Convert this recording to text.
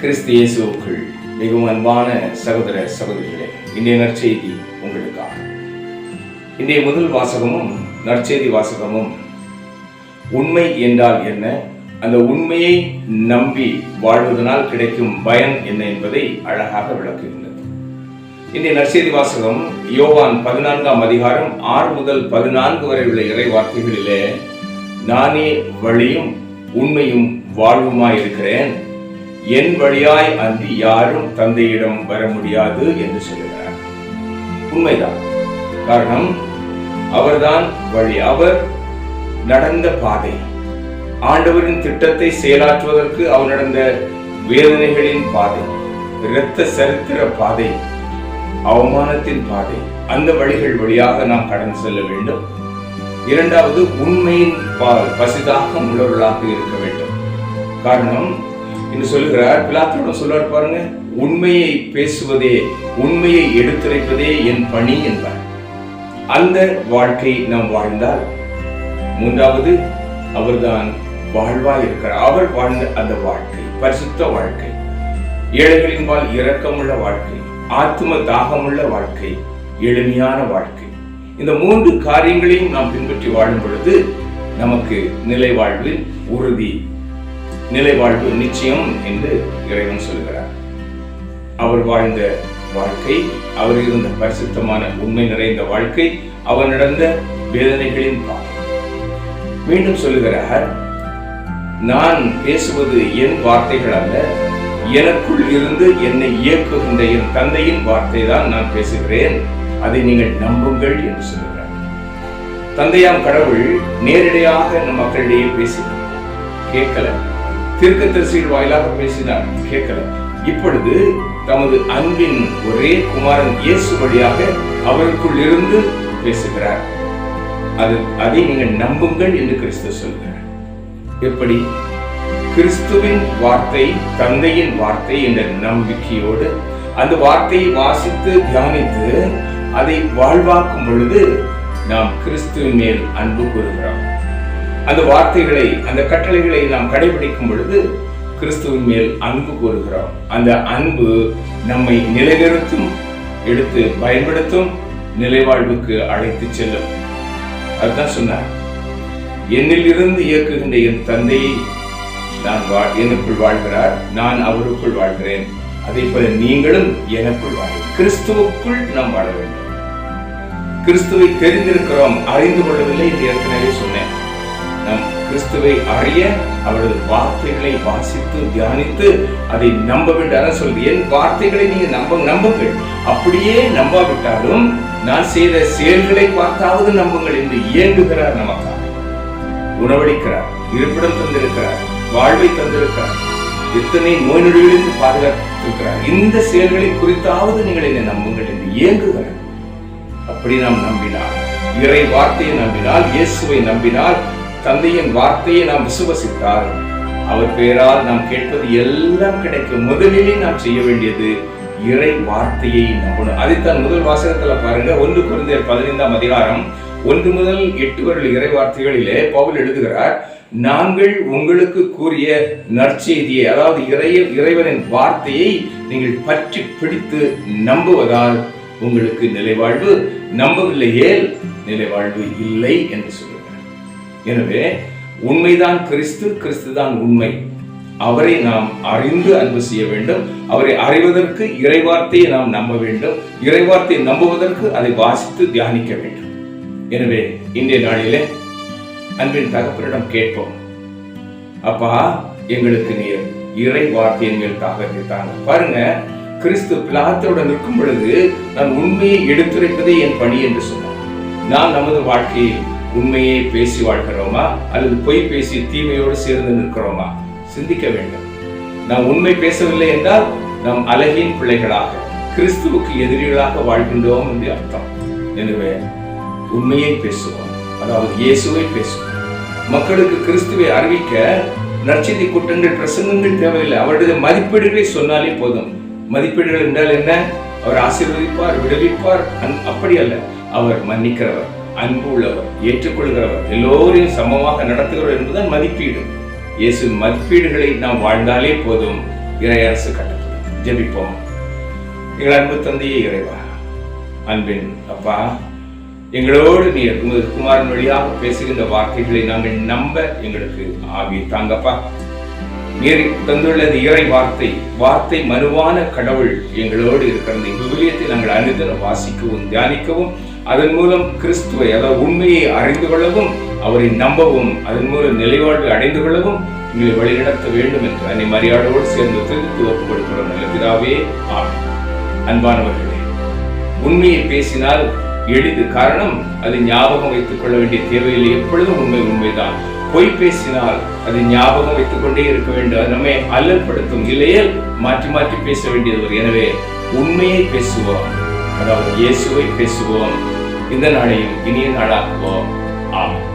கிறிஸ்து இயேசுவுக்குள் மிகவும் அன்பான சகோதர சகோதரிகளே, இன்றைய நற்செய்தி உங்களுக்காக. இன்றைய முதல் வாசகமும் நற்செய்தி வாசகமும் உண்மை என்றால் என்ன, அந்த உண்மையை நம்பி வாழ்வதனால் கிடைக்கும் பயன் என்ன என்பதை அழகாக விளக்குகின்றது. இன்றைய நற்செய்தி வாசகம் யோவான் 14ஆம் அதிகாரம் 6 முதல் 14 வரை உள்ள இறை வார்த்தைகளிலே, நானே வழியும் உண்மையும் வாழ்வுமாயிருக்கிறேன், என் வழியாய் அன்றி யாரும் தந்தையிடம் வர முடியாது என்று சொல்லுகிறார். உண்மைதான். காரணம், அவர்தான் வழி. அவர் நடந்த பாதை, ஆண்டவரின் திட்டத்தை செயலாற்றுவதற்கு அவர் நடந்த வேதனைகளின் பாதை, இரத்த சரித்திர பாதை, அவமானத்தின் பாதை, அந்த வழிகள் வழியாக நாம் கடந்து செல்ல வேண்டும். இரண்டாவது, உண்மையின் பால் பசிதாக உள்ளவர்களாக இருக்க வேண்டும். காரணம், என்று சொல்லுகிறார், பிலாத்துவிடம் சொல்றார் பாருங்க, உண்மையை பேசுவதே, உண்மையை எடுத்துரைப்பதே என் பணி என்பார். அந்த வாழ்க்கை நாம் வாழ்ந்தால், மூன்றாவது, அவர்தான் வாழ்வாய் இருக்கிறார். அவர் வாழ்ந்த அந்த வாழ்க்கை பரிசுத்த வாழ்க்கை, ஏழைகளின் பால் இரக்கமுள்ள வாழ்க்கை, ஆத்ம தாகமுள்ள வாழ்க்கை, எளிமையான வாழ்க்கை. இந்த 3 காரியங்களையும் நாம் பின்பற்றி வாழும் பொழுது நமக்கு நிலை வாழ்வில் உறுதி, நிலை வாழ்வு நிச்சயம் என்று இறைவன் சொல்கிறார். அவர் வாழ்ந்த வாழ்க்கை, அவர் இருந்த பரிசுத்தமான உண்மை நிறைந்த வாழ்க்கை, அவர் நடந்த வேதனைகளின் பாதை. மீண்டும் சொல்லுகிறார், நான் பேசுவது என் வார்த்தைகள் அல்ல, எனக்குள் இருந்து என்னை இயக்குகின்ற என் தந்தையின் வார்த்தை தான் நான் பேசுகிறேன், அதை நீங்கள் நம்புங்கள் என்று சொல்லுகிறார். தந்தையாம் கடவுள் நேரடியாக நம் மக்களிடையே பேசினார், கேட்கல. தீர்க்கதரிசிகள் வாயிலாக பேசினார், கேட்கல. இப்பொழுது தமது அன்பின் ஒரே குமாரன் இயேசு வழியாக அவருக்குள் இருந்து பேசுகிறார். அதை நீங்கள் நம்புங்கள் என்று கிறிஸ்து சொல்கிறார். எப்படி? கிறிஸ்துவின் வார்த்தை, தந்தையின் வார்த்தை என்ற நம்பிக்கையோடு அந்த வார்த்தையை வாசித்து தியானித்து அதை வாழ்வாக்கும் பொழுது நாம் கிறிஸ்துவின் மேல் அன்பு கூறுகிறோம். அந்த வார்த்தைகளை, அந்த கட்டளைகளை நாம் கடைபிடிக்கும் பொழுது கிறிஸ்துவின் மேல் அன்பு கூறுகிறோம். அந்த அன்பு நம்மை நிலைநிறுத்தும், எடுத்து பயன்படுத்தும், நிலைவாழ்வுக்கு அழைத்து செல்லும். அதுதான் சொன்னார், என்னில் இருந்து இயக்குகின்ற என் தந்தையை எனக்குள் வாழ்கிறார், நான் அவருக்குள் வாழ்கிறேன், அதே போல நீங்களும் எனக்குள் வாழ்கிறேன். கிறிஸ்துவுக்குள் நாம் வாழ வேண்டும். கிறிஸ்துவை தெரிந்திருக்கிறோம், அறிந்து கொள்ளவில்லை என்று ஏற்கனவே சொன்னேன். நாம் கிறிஸ்துவை அறிய அவரது வார்த்தைகளை வாசித்து தியானித்து அதை நம்ப வேண்டும். சொல்லி, என் வார்த்தைகளை நீங்க நம்புங்கள். அப்படியே நம்பாவிட்டாலும் நான் செய்த செயல்களை பார்த்தாவது நம்புங்கள் என்று இயங்குகிறார். நமக்காக உணவளிக்கிறார், இருப்பிடம் தந்திருக்கிறார், வாழ்வை தந்திருக்கிறார், எத்தனை நோய் நொடிகளிலிருந்து பாதுகாத்திருக்கிறார். இந்த செயல்களை குறித்தாவது நீங்கள் என்னை நம்புங்கள் என்று இயங்குகிறார். அப்படி நாம் நம்பினால், இறை வார்த்தையை நம்பினால், இயேசுவை நம்பினால், தந்தையின் வார்த்தையை நாம் விசுவசித்தால், அவர் பெயரால் நாம் கேட்பது எல்லாம் கிடைக்கும். முதலிலே நாம் செய்ய வேண்டியது இறை வார்த்தையை நம்பணும். அதைத்தான் முதல் வாசகத்துல பாருங்க, 1 கொரிந்தியர் 15ஆம் அதிகாரம் 1 முதல் 8 வரை இறை வார்த்தைகளிலே பவுல் எழுதுகிறார், நாங்கள் உங்களுக்கு கூறிய நற்செய்தியை, அதாவது இறைவனின் வார்த்தையை நீங்கள் பற்றி பிடித்து நம்புவதால் உங்களுக்கு நிலைவாழ்வு, நம்பவில்லையே நிலைவாழ்வு இல்லை என்று சொல்லுகிறார். எனவே உண்மைதான் கிறிஸ்து, கிறிஸ்துதான் உண்மை. அவரை நாம் அறிந்து அன்பு செய்ய வேண்டும். அவரை அறிவதற்கு இறைவார்த்தையை நாம் நம்ப வேண்டும். இறைவார்த்தையை நம்புவதற்கு அதை வாசித்து தியானிக்க வேண்டும். எனவே இன்றைய நாளிலே அன்பின் தகப்பனிடம் கேட்போம், அப்பா, எங்களுக்கு நீர் இறை வார்த்தை எங்களுக்காக கேட்டாங்க. பாருங்க, கிறிஸ்து பிலாத்துடன் நிற்கும் பொழுது நான் உண்மையை எடுத்துரைப்பதே என் பணி என்று சொன்னார். நாம் நமது வாழ்க்கையில் உண்மையை பேசி வாழ்கிறோமா அல்லது பொய் பேசி தீமையோடு சேர்ந்து நிற்கிறோமா? சிந்திக்க வேண்டும். நாம் உண்மை பேசவில்லை என்றால் நாம் அழகின் பிள்ளைகளாக, கிறிஸ்துவுக்கு எதிரிகளாக வாழ்கின்றோம் என்று அர்த்தம். எனவே உண்மையை பேசுவோம், அதாவது இயேசுவை பேசுவோம். மக்களுக்கு கிறிஸ்துவை அறிவிக்க நற்செய்தி கூட்டங்கள், பிரசங்கங்கள் தேவையில்லை. அவருடைய மதிப்பீடுகளை சொன்னாலே போதும். மதிப்பீடுகள் என்றால் என்ன? அவர் ஆசீர்வதிப்பார், விடுவிப்பார், அப்படி அல்ல. அவர் மன்னிக்கிறவர், அன்பு உள்ளவர், ஏற்றுக்கொள்கிறவர், எல்லோரையும் சமமாக நடத்துகிறவர் என்பதுதான் மதிப்பீடு. இயேசு மதிப்பீடுகளை நாம் வாழ்ந்தாலே போதும், இறை அரசு கட்டப்படும். ஜெபிப்போம். எங்கள் அன்பு தந்தையே இறைவா, அன்பின் அப்பா, எங்களோடு நீர் உமது குமாரன் வழியாக பேசுகின்ற வார்த்தைகளை நாங்கள் நம்ப எங்களுக்கு ஆவி தாங்கப்பா. நீர் தந்துள்ள இறை வார்த்தை மனுவான கடவுள் எங்களோடு இருக்கிற இந்த விவிலியத்தை நாங்கள் அனுதினம் வாசிக்கவும் தியானிக்கவும், அதன் மூலம் கிறிஸ்துவை, அதாவது உண்மையை அறிந்து கொள்ளவும், அவரை நம்பவும், அதன் மூலம் நிலைவாழ்வு அடைந்து கொள்ளவும் எங்களை வழிநடத்த வேண்டும் என்று அன்னை மரியாதையோடு சேர்ந்து திருப்பி ஒப்புக் கொடுக்கிறோம். நல்ல பிதாவே, ஆமென். அன்பானவர்களே, உண்மையை பேசினால் எளிது. காரணம், அது ஞாபகம் வைத்துக் கொள்ள வேண்டிய தேவையில்லை. எப்பொழுதும் உண்மைதான். பொய் பேசினால் அது ஞாபகம் வைத்துக் கொண்டே இருக்க வேண்டும். அது நம்மை அல்லல்படுத்தும். இல்லையே மாற்றி மாற்றி பேச வேண்டியது. எனவே உண்மையை பேசுவோம், அதாவது இயேசுவை பேசுவோம். இந்த நாளையும் இனிய நாளாக்குவோம். ஆமென்.